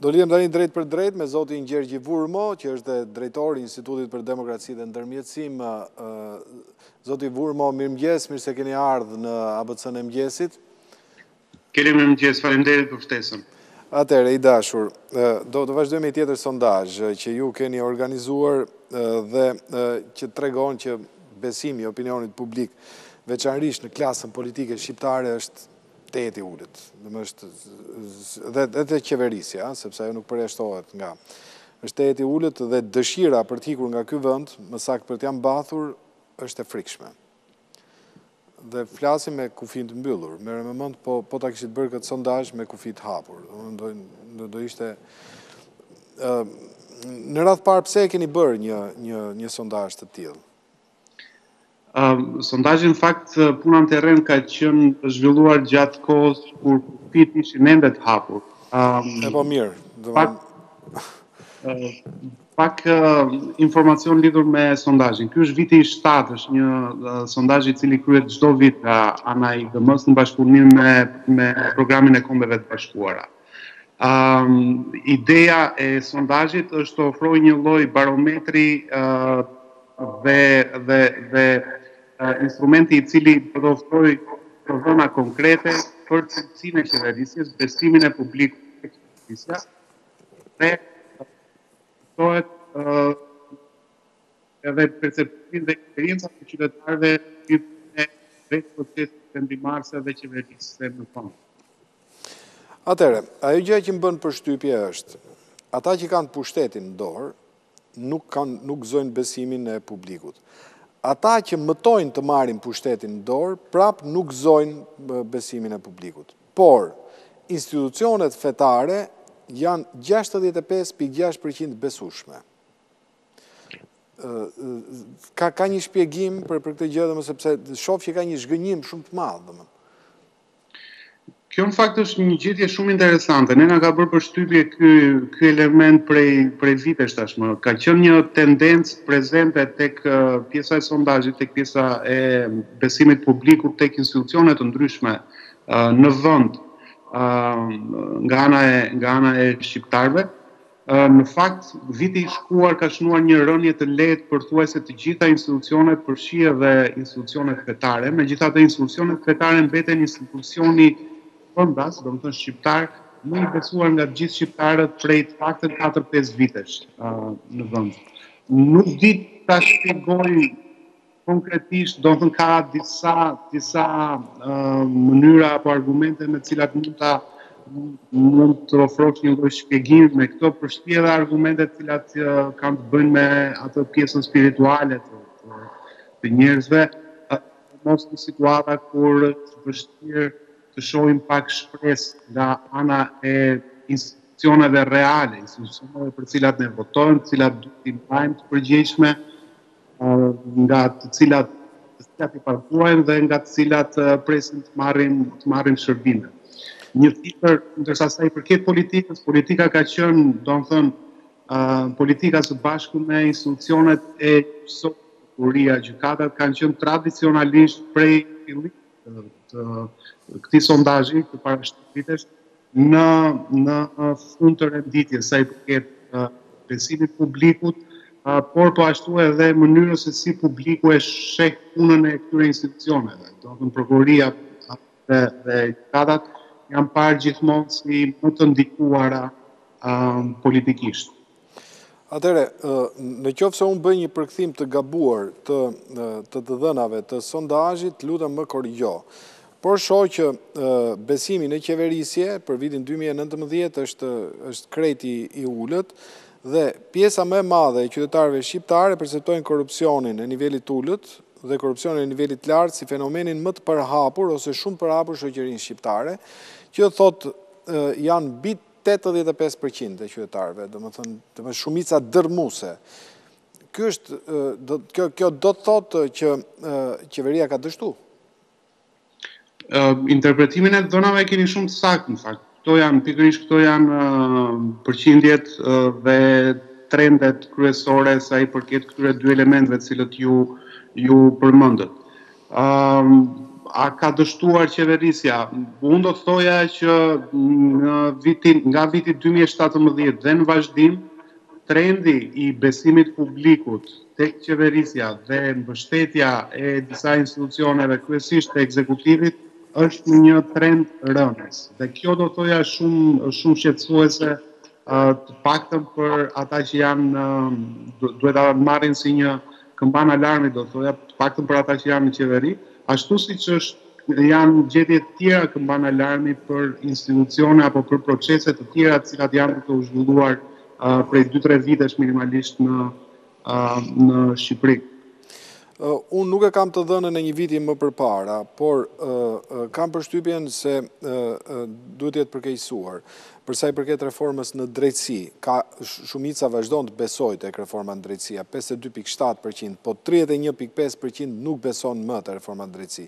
Do lidhem tani drejt për drejt me zotin Gjergj Vurmo, që është drejtori i Institutit për Demokraci dhe Ndërmjetësim. Zoti Vurmo, mirëmëngjes, mirë se keni ardhur në ABC-n e mëngjesit. Keni mirëmëngjes, faleminderit për ftesën. Atëherë, i dashur, do të vazhdojmë një tjetër sondazh që ju keni organizuar dhe që tregon që besimi i opinionit publik, veçanërisht në klasën politike shqiptare, është teti ulët. Dhe qeverisja, sepse ajo nuk përjashtohet nga. Është teti ulët dhe dëshira për të ikur nga ky vend, më saktë për të mbathur, është e frikshme. Dhe flasim me kufin të mbyllur. Merre me mend, po ta kishit bërë këtë sondazh me kufi të hapur. Do ishte në radh parë, pse e keni bërë një sondazh të tillë? Sondazhi në fakt puna në terren ka qenë zhvilluar gjatë kohës kur kufit ishin ende të hapur. Po mirë. Pak informacion lidhur me sondazhin. Ky është viti i 7, është një sondazh i cili kryhet çdo vit nga ana e IGM-s në bashkëpunim me programin e Kombeve të Bashkuara. Ideja e sondazhit është të ofrojë një lloj barometri dhe instrumenti i cili do të ofrojë provëna konkrete për cilësinë e qeverisjes, besimin e publikut tek qeverisja dhe edhe perceptimin dhe eksperjencat e qytetarëve në vetë procesin vendimarrëse dhe qeverisë në fund. Atëherë, ajo gjë që më bën përshtypje është, ata që kanë pushtetin në dorë, nuk gëzojnë besimin e publikut. Ata që mëtojnë të marrin pushtetin në dorë, prapë nuk gëzojnë besimin e publikut. Por, institucionet fetare janë 65.6% besueshme. Ka një shpjegim për këtë gjë, sepse shoh që ka një zhgënjim shumë të madh. Kjo në fakt është një gjetje shumë interesante. Ne na ka bërë përshtypje ky element prej vitesh tashmë. Ka qenë një tendencë prezente tek pjesa e sondazhit, tek pjesa e besimit publikut tek institucione të ndryshme në vend nga ana e shqiptarëve. Në fakt, viti i shkuar ka shënuar një rënje të lehtë pothuajse të gjitha institucionet, përfshi edhe institucionet fetare. Megjithatë, institucionet fetare mbeten institucioni vendas, domethënë shqiptar, më i besuar nga të gjithë shqiptarët prej të paktën 4-5 vitesh në vend. Nuk di ta shpjegoj konkretisht, domethënë ka disa mënyra apo argumente me të cilat mund të ofrosh një lloj shpjegimi me këto, përfshi edhe argumente të cilat kanë të bëjnë me atë pjesën spirituale të njerëzve, mos në situata kur është vështirë të shohim pak shpresë nga ana e institucioneve reale, institucioneve për cilat ne votojmë, të cilat duhet i mbajmë të përgjegjshme, nga të cilat i paguajmë dhe nga të cilat presin të marrin shërbime. Një tjetër, ndërsa sa i përket politikës, politika ka qenë, domethënë, politika së bashku me institucionet e prokuria, gjykatat kanë qenë tradicionalisht prej fillimit të këtij sondazhi të para 7 vitesh në fund të renditjes sa i përket besimit publikut, por po ashtu edhe mënyrës se si publiku e sheh punën e këtyre institucioneve. Domethënë prokuria dhe gjykatat janë parë gjithmonë si më të ndikuara politikisht. Atëre, në qoftë se unë bëj një përkthim të gabuar të dhënave të sondazhit, lutem më korrigjo. Por shoh që besimi në qeverisje për vitin 2019 është krejt i ulët dhe pjesa më e madhe e qytetarëve shqiptarë perceptojnë korrupsionin e nivelit ulët dhe korrupsionin e nivelit lartë si fenomenin më të përhapur ose shumë përhapur shoqërinë shqiptare, që thotë janë mbi 85% e qytetarëve, domethënë shumica dërmuese. Kjo do të thotë që qeveria ka dështuar. Interpretimin e dhënave keni shumë të saktë në fakt. Pikërisht këto janë përqindjet dhe trendet kryesore sa i përket këtyre dy elementeve të cilët ju përmendët. a ka dështuar qeverisja? Unë do të thoja që nga viti 2017 dhe në vazhdim, trendi i besimit publikut tek qeverisja dhe mbështetja e disa institucioneve, kryesisht të ekzekutivit, është një trend rënës. Dhe kjo do thoja shumë shqetësuese, të paktën për ata që janë duhet ta marrin si një këmban alarmi, do thoja, të paktën për ata që janë në qeveri, ashtu siç janë gjetje të tjera këmban alarmi për institucione apo për procese të tjera të cilat janë duke u zhvilluar prej 2-3 vitesh minimalisht në Shqipëri. Unë nuk e kam të dhënën e një viti më përpara, por kam përshtypjen se duhet jetë përkeqësuar. Përsa i përket reformës në drejtësi, shumica vazhdon të besojë tek reforma në drejtësia, 52.7%, po 31.5% nuk beson më te reforma në drejtësi.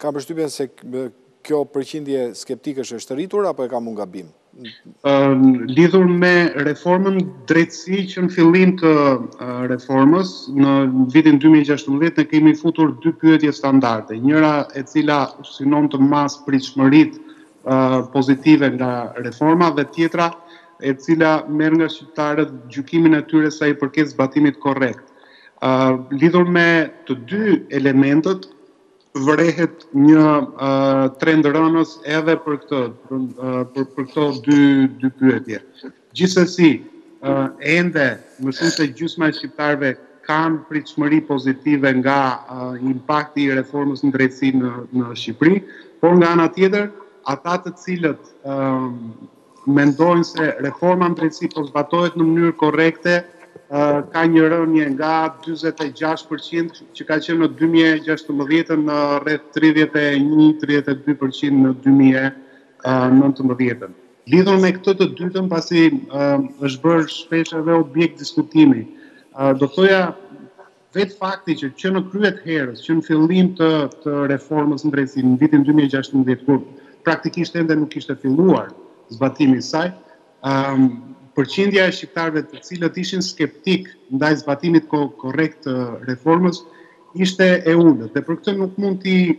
Kam përshtypjen se kjo përqindje skeptikësh është rritur apo e kam unë gabim? Lidhur me reformën drejtësi që në fillim të reformës, në vitin 2016 ne kemi futur 2 pyetje standarde. Njëra e cila synon të mas pritshmëritë pozitive nga reforma dhe tjetra e cila merr nga shqiptarët gjykimin e tyre sa i përket zbatimit korrekt. Lidhur me të dy elementët, vërehet një trend rënës edhe për këto dy pyetje. Gjithsesi, ende më shumë se gjysma e shqiptarëve kanë pritshmëri pozitive nga impakti i reformës në drejtësi në Shqipëri, por nga ana tjetër, ata të cilët mendojnë se reforma në drejtësi po zbatohet në mënyrë korrekte, ka një rënje nga 46% që ka qenë në 2016 në rreth 31-32% në 2019. Lidhur me këtë të dytën, pasi është bërë shpesh edhe objekt diskutimi, do thoja vetë fakti që në kryet herës, që në fillim të reformës në drejtësi në vitin 2016, kur praktikisht ende nuk ishte filluar zbatimi i saj, përqindja e shqiptarëve të cilët ishin skeptik ndaj zbatimit korrekt të reformës ishte e ulët. Dhe për këtë nuk mund t'i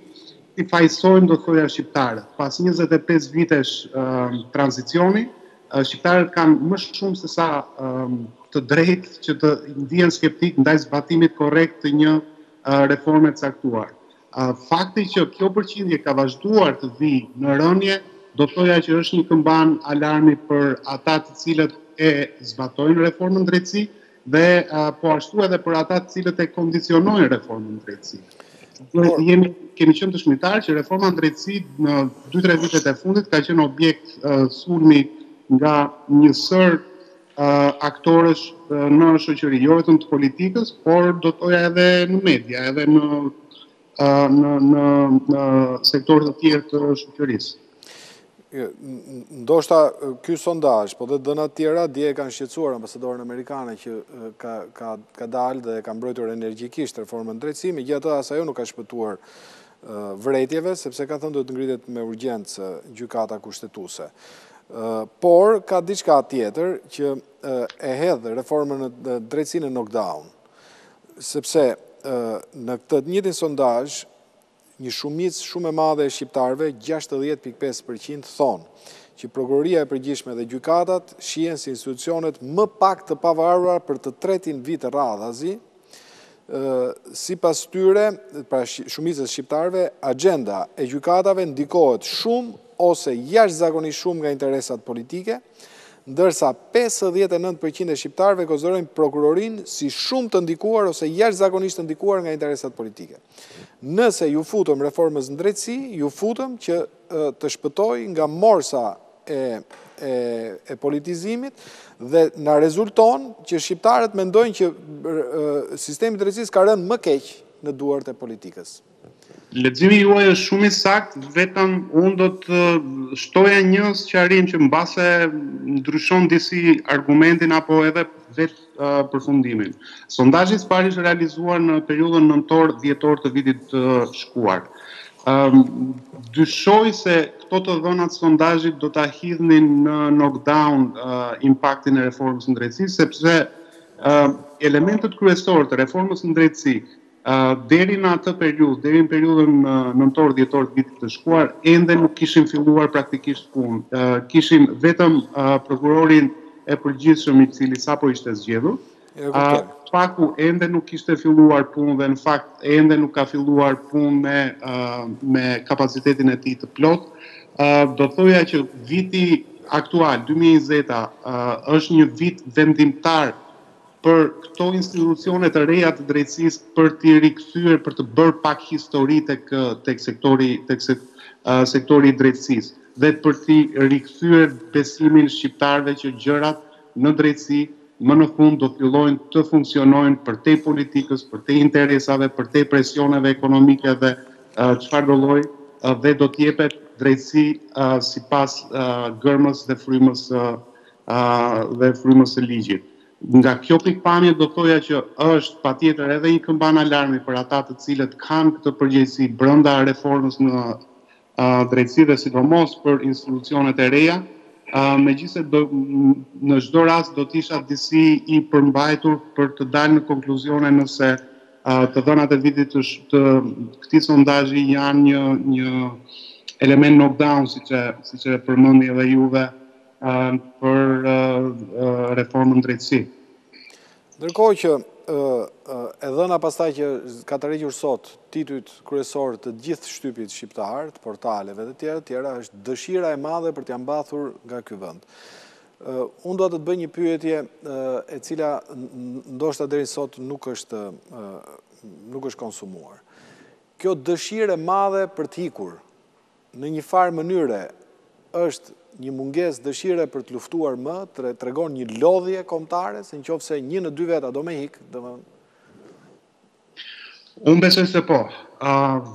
fajsojmë, do thoja, shqiptarët. Pas 25 vitesh tranzicioni, shqiptarët kanë më shumë se sa të drejtë që të ndihen skeptik ndaj zbatimit korrekt të një reforme të caktuar. Fakti që kjo përqindje ka vazhduar të vijë në rënje, do thoja që është një këmban alarmi për ata të cilët e zbatojnë reformën drejtësi dhe po ashtu edhe për ata të cilët e kondicionojnë reformën drejtësi. Kemi qenë të shmitar që reforma në drejtësi në 2-3 vitet e fundit ka qenë objekt sulmi nga një sër aktorësh në shoqëri, jo vetëm të politikës, por do thoja edhe në media, edhe në sektorët të tjerë të shoqërisë. Ndoshta ky sondazh, po dhe dëna tjera, dje e kanë shqetësuar ambasadorën amerikane që ka dalë dhe ka mbrojtur energjikisht reformën në drejtësi, megjithatë as ajo nuk ka shpëtuar vërejtjeve, sepse ka thënë do të ngritet me urgjencë gjykata kushtetuese. Por ka diçka tjetër që e hedh reformën në drejtësinë në knockdown, sepse në këtë të njëjtin sondazh një shumicë shumë e madhe e shqiptarëve, 60.5% thonë që prokuroria e përgjithshme dhe gjykatat shihen si institucionet më pak të pavarura për të tretin vit radhazi. Sipas tyre, pra shumicës shqiptarëve, agjenda e gjykatave ndikohet shumë ose jashtëzakonisht shumë nga interesat politike, ndërsa 59% e shqiptarëve konsiderojnë prokurorinë si shumë të ndikuar ose jashtëzakonisht të ndikuar nga interesat politike. Nëse ju futëm reformës në drejtësi, ju futëm që të shpëtoj nga morsa e politizimit dhe na rezulton që shqiptarët mendojnë që sistemi i drejtësisë ka rënë më keq në duart e politikës. Leximi juaj është shumë i saktë, vetëm unë do të shtoja një sqarim që mbase ndryshon disi argumentin apo edhe vetë përfundimin. Sondazhi i parë ishte realizuar në periudhën nëntor-dhjetor të vitit të shkuar. Dyshoj se këto të dhënat sondazhit do ta hidhnin në knockdown impaktin e reformës në drejtësi, sepse elementet kryesorë të reformës në drejtësi Deri në atë periudhë, deri në periudhën nëntor-dhjetor të vitit të shkuar, ende nuk kishin filluar praktikisht punë. Kishin vetëm prokurorin e përgjithshëm i cili sapo ishte zgjedhur. Paku ende nuk kishte filluar punë dhe në fakt ende nuk ka filluar punë me kapacitetin e tij të plot. Do thoja që viti aktual, 2020, është një vit vendimtar për këto institucione të reja të drejtësisë për t'i rikthyer, për të bërë pak histori tek sektori i drejtësisë dhe për t'i rikthyer besimin shqiptarëve që gjërat në drejtësi më në fund do fillojnë të funksionojnë përtej politikës, përtej interesave, përtej presioneve ekonomike dhe çfarë do lloj dhe do t'jepet drejtësi sipas gërmës dhe frymës së ligjit. Nga kjo pikpamje do thoja që është patjetër edhe një këmbën alarmi për ata të cilët kanë këtë përgjegjësi brenda reformës në drejtësi dhe sidomos për institucionet e reja. Megjithëse në çdo rast do të isha disi i përmbajtur për të dalë në konkluzione nëse të dhënat e vitit të këtij sondazhi janë një element knockdown siç e përmendi edhe juve për reformën drejtësi. Ndërkohë që e dhëna pastaj që ka tërhequr sot titujt kryesor të gjithë shtypit shqiptar, të portaleve dhe tjera, është dëshira e madhe për t'ia mbathur nga ky vend. Unë do të bëj një pyetje e cila ndoshta deri sot nuk është konsumuar. Kjo dëshirë e madhe për t'ikur në një farë mënyre është një mungesë dëshire për të luftuar më, tregon një lodhje kombëtare, se nëse 1 në 2 veta do me hik, Unë besoj se po.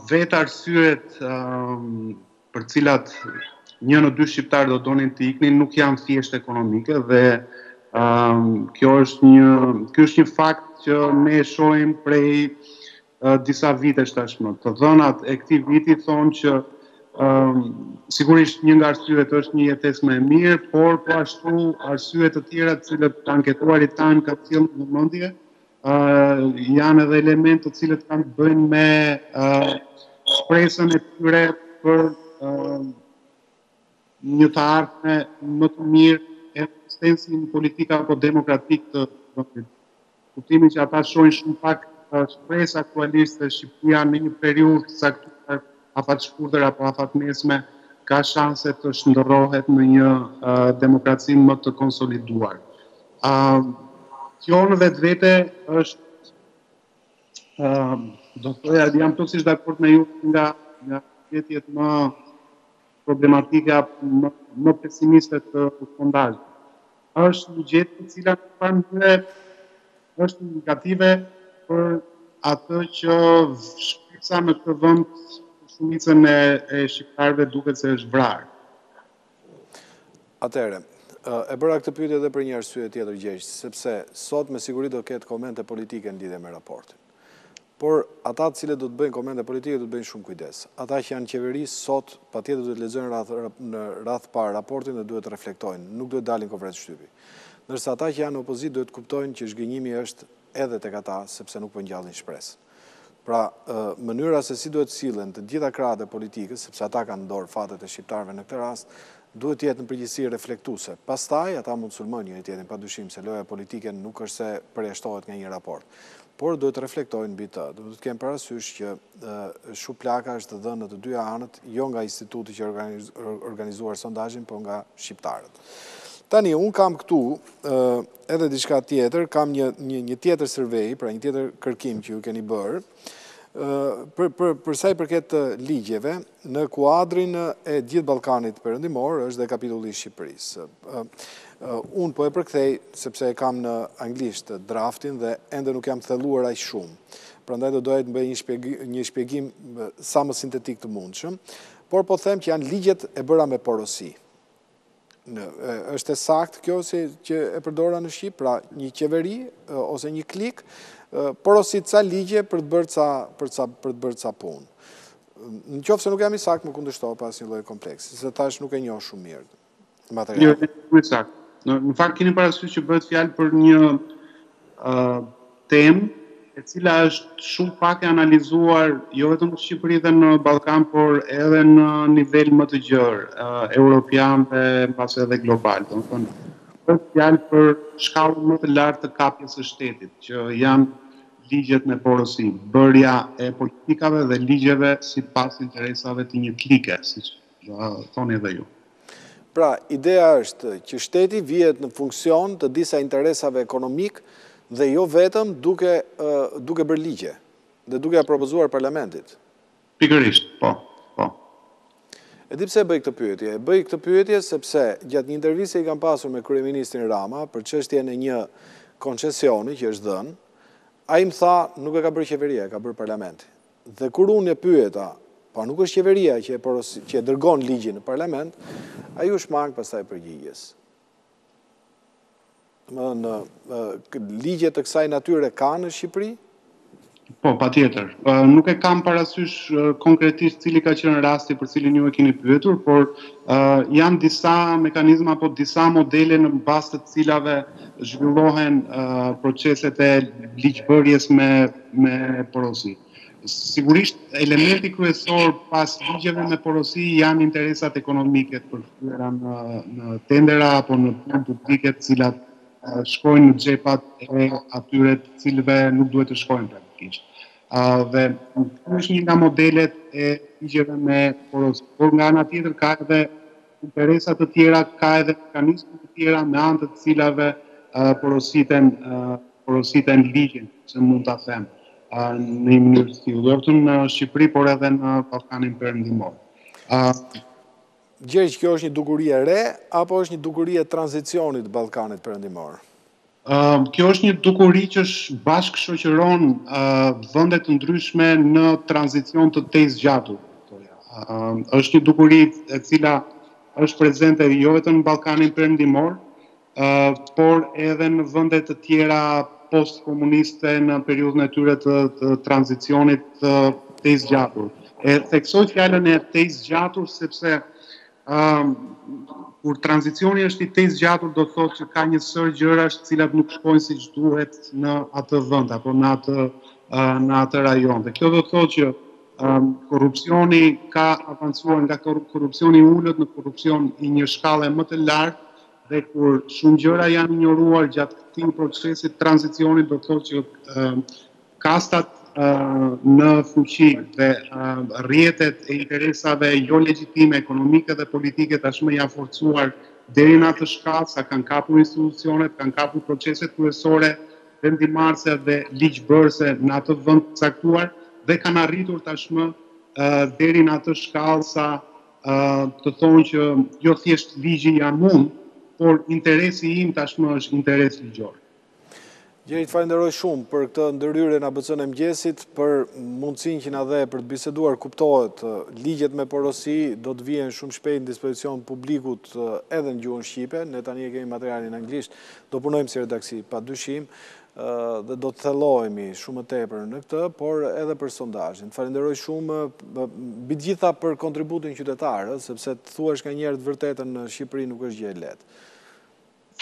Vetë arsyet për cilat 1 në 2 shqiptarë do donin të iknin nuk janë thjesht ekonomike dhe kjo është një fakt që ne shohim prej disa vitesh tashmë. Të dhënat e këtij viti thonë që sigurisht një nga arsyet është një jetesë më e mirë, por po ashtu arsye të tjera të cilët anketuarit tanë kanë sjellë në mendje, janë edhe elemente të cilët kanë të bëjnë me shpresën e tyre për një të ardhme më të mirë e eksistencën politika apo demokratik të vendit. Kuptimin që ata shohin shumë pak shpresë aktualisht se Shqipëria në një periudhë të caktuar afat shkurtër apo afat mesme ka shanse të shndërrohet në një demokraci më të konsoliduar. Kjo në vetvete është, do të thoja, jam plotësisht dakord me ju nga pyetjet më problematike apo më pesimiste të sondazhit. Është një gjetje e cila në farë mënyrë është indikative për atë që shpesa në këtë vend shumicën e shqiptarëve duket se është vrarë. Atëherë, e bëra këtë pyetje edhe për një arsye tjetër gjegjë, sepse sot me siguri do ketë komente politike në lidhje me raportin. Por ata të cilët do të bëjnë komente politike do të bëjnë shumë kujdes. Ata që janë qeveri sot patjetër duhet të lexojnë në radh parë raportin dhe duhet të reflektojnë, nuk duhet dalin konferencë shtypi. Ndërsa ata që janë në opozitë duhet të kuptojnë që zhgënjimi është edhe tek ata sepse nuk po ngjallin shpresë. Pra, mënyra se si duhet sillen të gjitha krahët e politikës, sepse ata kanë dorë fatet e shqiptarëve në këtë rast, duhet të jetë në përgjithësi reflektuese. Pastaj ata mund të sulmojnë njëri tjetrin padyshim se loja politike nuk është se përjashtohet nga një raport, por duhet të reflektojnë mbi të. Duhet të kemë parasysh që shuplaka është dhënë në të dyja anët, jo nga instituti që organizuar sondazhin, por nga shqiptarët. Tani, unë kam këtu edhe diçka tjetër, kam një tjetër survey, pra një tjetër kërkim që ju keni bërë, për sa i përket ligjeve, në kuadrin e gjithë Ballkanit Perëndimor është dhe kapitulli i Shqipërisë. Unë po e përkthej, sepse e kam në anglisht draftin dhe ende nuk jam thelluar aq shumë. Prandaj do doja të bëj një shpjegim sa më sintetik të mundshëm, por po them që janë ligjet e bëra me porosi. Është e saktë kjo që e përdora në Shqip, pra një qeveri ose një klik, porosit ca ligje për të bërë ca punë. Në qoftë se nuk jam i saktë, më kundërshto pas një lloj kompleksi, se tash nuk e njoh shumë mirë materialin. Jo, nuk e saktë. Në fakt keni parasysh që bëhet fjalë për një temë e cila është shumë pak e analizuar jo vetëm në Shqipëri dhe në Ballkan, por edhe në nivel më të gjerë, europian dhe mbas edhe global. Domethënë, është fjalë për shkallën më të lartë të kapjes së shtetit, që janë ligjet me porosi, bërja e politikave dhe ligjeve sipas interesave të një klike, siç thoni edhe ju. Pra, ideja është që shteti vihet në funksion të disa interesave ekonomik dhe jo vetëm duke bërë ligje dhe duke ja propozuar parlamentit. Pikërisht, po. E di pse bëj këtë pyetje? Bëj këtë pyetje sepse gjatë një interviste i kam pasur me kryeministrin Rama për çështjen e një koncesioni që është dhënë, ai më tha nuk e ka bërë qeveria, e ka bërë parlamenti. Dhe kur unë e pyeta, pa nuk është qeveria që e dërgon ligjin në parlament, ai u shmang pastaj përgjigjes. Ligje të kësaj natyre ka në Shqipëri? Po, patjetër. Nuk e kam parasysh konkretisht cili ka qenë rasti për cilin ju e keni pyetur, por janë disa mekanizma apo disa modele në bazë të cilave zhvillohen proceset e ligjbërjes me porosi. Sigurisht, elementi kryesor pas ligjeve me porosi janë interesat ekonomike të përfshira në tendera apo në punë publike të cilat shkojnë në xhepat e atyre të cilëve nuk duhet të shkojnë praktikisht. Dhe është një nga modelet e ligjeve me porosi. Por nga ana tjetër ka edhe interesat të tjera, ka edhe mekanizme të tjera me anë të cilave porositen ligjin, se mund ta them, në një mënyrë të tillë, jo vetëm në Shqipëri, por edhe në Ballkanin Perëndimor. Gjergj, kjo është një dukuri e re, apo është një dukuri e tranzicionit Ballkanit Perëndimor? Kjo është një dukuri që bashkë shoqëron vende të ndryshme në tranzicion të tezë zgjatur. Është një dukuri e cila është prezente jo vetëm në Ballkanin Perëndimor, por edhe në vende të tjera post-komuniste në periudhën e tyre të tranzicionit të tezë zgjatur. E theksoj fjalën e tezë zgjatur sepse kur tranzicioni është i tezë zgjatur, do të thotë që ka një sër gjërash të cilat nuk shkojnë siç duhet në atë vend apo në atë rajon. Dhe kjo do të thotë që korrupsioni ka avancuar nga korrupsioni i ulët në korrupsion i një shkalle më të lartë, dhe kur shumë gjëra janë injoruar gjatë këtij procesi të tranzicionit, do të thotë që kastat në fuqi dhe rrjetet e interesave jo legjitime, ekonomike dhe politike tashmë janë forcuar deri në atë shkallë sa kanë kapur institucionet, kanë kapur proceset kryesore, vendimarrëse dhe ligjbërëse në atë vend të caktuar dhe kanë arritur tashmë deri në atë shkallë sa të thonë që jo thjesht ligji jam unë, por interesi im tashmë është interes ligjor. Gjerit, falenderoj shumë për këtë ndërhyrje në ABC-n e mëngjesit, për mundësinë që na dhe për të biseduar. Kuptohet, ligjet me porosi do të vihen shumë shpejt në dispozicion publikut edhe në gjuhën shqipe. Ne tani e kemi materialin anglisht, do punojmë si redaksi padyshim dhe do të thellohemi shumë më tepër në këtë, por edhe për sondazhin. Falenderoj shumë mbi të gjitha për kontributin qytetar, sepse të thuash nga njerëz vërtetën në Shqipëri nuk është gjë e lehtë.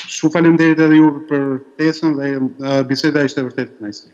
Shumë faleminderit edhe ju për ftesën dhe biseda ishte vërtet kënaqësi.